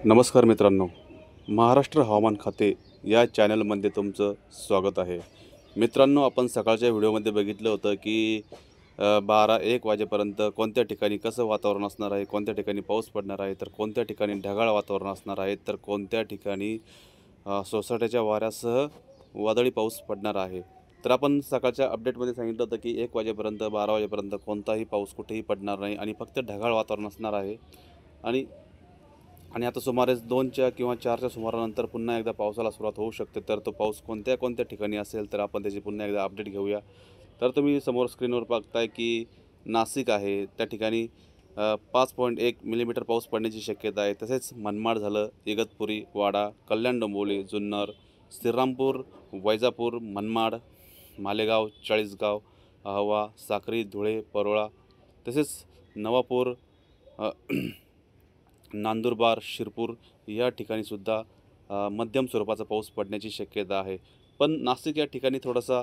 नमस्कार मित्रांनो, महाराष्ट्र हवामान खाते या चॅनलमध्ये तुमचं स्वागत आहे. मित्रांनो, आपण सकाळच्या व्हिडिओमध्ये बघितलं होतं की 12-1 वाजेपर्यंत कोणत्या ठिकाणी कसं वातावरण असणार आहे, कोणत्या ठिकाणी पाऊस पडणार आहे, तर कोणत्या ठिकाणी ढगाळ वातावरण असणार आहे, तर कोणत्या ठिकाणी सोसाट्याच्या वाऱ्यासह वादळी पाऊस पडणार आहे. तर आपण सकाळच्या अपडेटमध्ये सांगितलं होतं की 1 वाजेपर्यंत 12 वाजेपर्यंत कोणताही पाऊस कुठेही पडणार नाही आणि फक्त ढगाळ वातावरण असणार आहे. आणि आणि आता सुमारे 2च्या किंवा 4च्या सुमारानंतर पुन्हा एकदा पावसाला सुरुवात होऊ शकते. तर तो पाऊस कोणत्या कोणत्या ठिकाणी असेल, तर आपण त्याची पुन्हा एकदा अपडेट घेऊया. तर तुम्ही समोर स्क्रीनवर बघताय की नाशिक आहे, त्या ठिकाणी 5.1 मिलीमीटर पाऊस पडण्याची शक्यता आहे. तसेच मनमाड झालं, इगतपुरी, वाडा, कल्याण डोंबिवली, जुन्नर, श्रीरामपूर, वैजापूर, मनमाड, मालेगाव, चाळीसगाव, अहवा, साक्री, धुळे, परोळा, तसेच नवापूर, अ, नंदुरबार, शिरपूर या ठिकाणीसुद्धा मध्यम स्वरूपाचा पाऊस पडण्याची शक्यता आहे. पण नाशिक या ठिकाणी थोडासा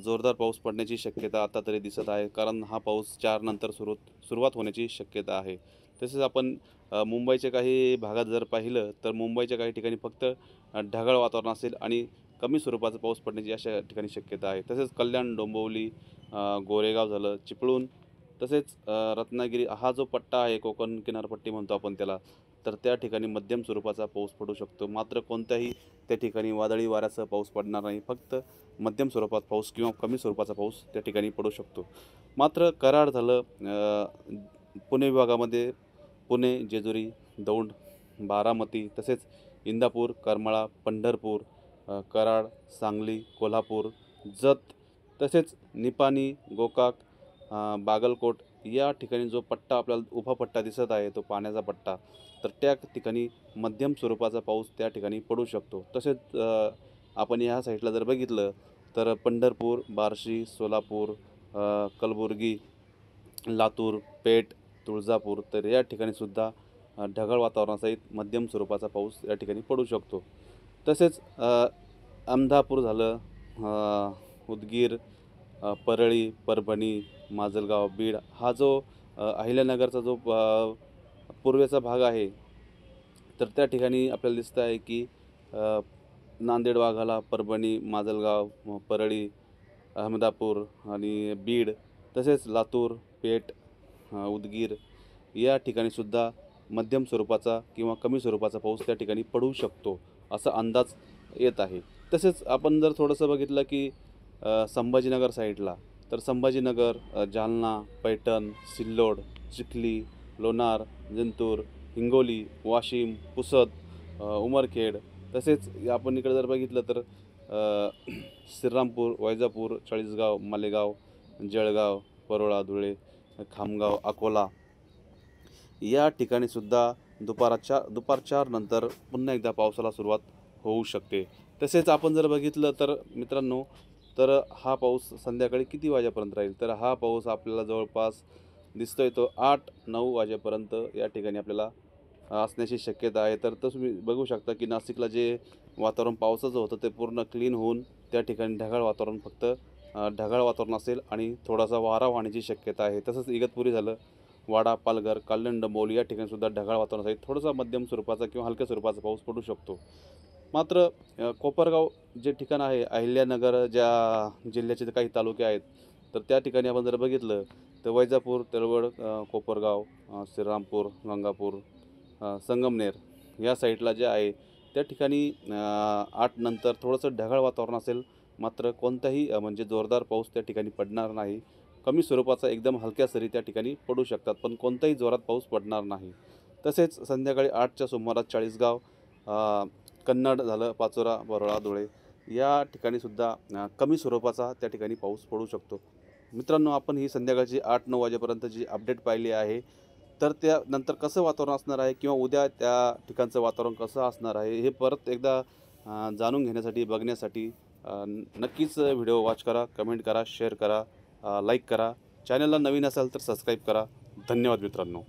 जोरदार पाऊस पडण्याची शक्यता आता तरी दिसत आहे, कारण हा पाऊस 4 नंतर सुरुवात होण्याची शक्यता आहे. तसेच आपण मुंबईच्या काही भागात जर पाहिलं, तर मुंबईच्या काही ठिकाणी फक्त ढगाळ वातावरण असेल आणि कमी स्वरूपाचा पाऊस पडण्याची अशा ठिकाणी शक्यता आहे. तसेच कल्याण, डोंबिवली, गोरेगाव झालं, चिपळूण, तसेच रत्नागिरी हा जो पट्टा आहे, कोकण किनारपट्टी म्हणतो आपण त्याला, तर त्या ठिकाणी मध्यम स्वरूपाचा पाऊस पडू शकतो. मात्र कोणत्याही त्या ठिकाणी वादळी वाऱ्यासह पाऊस पडणार नाही. फक्त मध्यम स्वरूपात पाऊस किंवा कमी स्वरूपाचा पाऊस त्या ठिकाणी पडू शकतो. मात्र कराड झालं, पुणे विभागामध्ये पुणे, जेजुरी, दौंड, बारामती, तसेच इंदापूर, करमाळा, पंढरपूर, कराड, सांगली, कोल्हापूर, जत, तसेच निपाणी, गोकाक, बागलकोट या ठिकाणी जो पट्टा आपल्याला उभा पट्टा दिसत आहे, तो पाण्याचा पट्टा, तर त्या ठिकाणी मध्यम स्वरूपाचा पाऊस त्या ठिकाणी पडू शकतो. तसेच आपण ह्या साईडला जर बघितलं, तर पंढरपूर, बार्शी, सोलापूर, कलबुर्गी, लातूर, पेठ, तुळजापूर, तर या ठिकाणीसुद्धा ढगाळ वातावरणासहित मध्यम स्वरूपाचा पाऊस या ठिकाणी पडू शकतो. तसेच अमदापूर झालं, उदगीर, परळी, परभणी, माजलगाव, बीड हा जो अहिल्यानगरचा जो पूर्वेचा भाग आहे, तर त्या ठिकाणी आपल्याला दिसतं आहे की नांदेड वाघाला, परभणी, माजलगाव, परळी, अहमदापूर आणि बीड, तसेच लातूर, पेठ, उदगीर या ठिकाणीसुद्धा मध्यम स्वरूपाचा किंवा कमी स्वरूपाचा पाऊस त्या ठिकाणी पडू शकतो, असा अंदाज येत आहे. तसेच आपण जर थोडंसं बघितलं की संभाजीनगर साईडला, तर संभाजीनगर, जालना, पैठण, सिल्लोड, चिखली, लोणार, जिंतूर, हिंगोली, वाशिम, पुसद, उमरखेड, तसेच आपण इकडे जर बघितलं तर श्रीरामपूर, वैजापूर, चाळीसगाव, मालेगाव, जळगाव, परोळा, धुळे, खामगाव, अकोला या ठिकाणीसुद्धा दुपार 4 नंतर पुन्हा एकदा पावसाला सुरुवात होऊ शकते. तसेच आपण जर बघितलं तर मित्रांनो, तर हा पाऊस संध्याकाळी किती वाजेपर्यंत राहील? तर हा पाऊस आपल्याला जवळपास दिसतोय तो 8-9 वाजेपर्यंत या ठिकाणी आपल्याला असण्याची शक्यता आहे. तर तुम्ही बघू शकता की नाशिकला जे वातावरण पावसाचं होतं ते पूर्ण क्लीन होऊन त्या ठिकाणी ढगाळ वातावरण, फक्त ढगाळ वातावरण असेल आणि थोडासा वारा वाहण्याची शक्यता आहे. तसंच इगतपुरी झालं, वाडा, पालघर, कल्याण, डोंबिवली या ठिकाणीसुद्धा ढगाळ वातावरण आहे. थोडासा मध्यम स्वरूपाचा किंवा हलक्या स्वरूपाचा पाऊस पडू शकतो. मात्र कोपरगाव जे ठिकाण आहे, अहिल्यानगर ज्या जिल्ह्याचे काही तालुके आहेत, तर त्या ठिकाणी आपण जर बघितलं, तर वैजापूर, तेलवड, कोपरगाव, श्रीरामपूर, गंगापूर, संगमनेर या साईडला जे आहे, त्या ठिकाणी 8 नंतर थोडंसं ढगाळ वातावरण असेल. मात्र कोणताही म्हणजे जोरदार पाऊस त्या ठिकाणी पडणार नाही. कमी स्वरूपाचा एकदम हलक्या सरी त्या ठिकाणी पडू शकतात, पण कोणताही जोरात पाऊस पडणार नाही. तसेच संध्याकाळी 8च्या सुमारास चाळीसगाव, कन्नड झालं, पाचोरा, परोळा, धुळे या ठिकाणीसुद्धा कमी स्वरूपाचा त्या ठिकाणी पाऊस पडू शकतो. मित्रांनो, आपण ही संध्याकाळची 8-9 वाजेपर्यंत जी अपडेट पाहिली आहे, तर त्यानंतर कसं वातावरण असणार आहे किंवा उद्या त्या ठिकाणचं वातावरण कसं असणार आहे, हे परत एकदा जाणून घेण्यासाठी, बघण्यासाठी नक्कीच व्हिडिओ वॉच करा, कमेंट करा, शेअर करा, लाईक करा. चॅनलला नवीन असाल तर सबस्क्राईब करा. धन्यवाद मित्रांनो.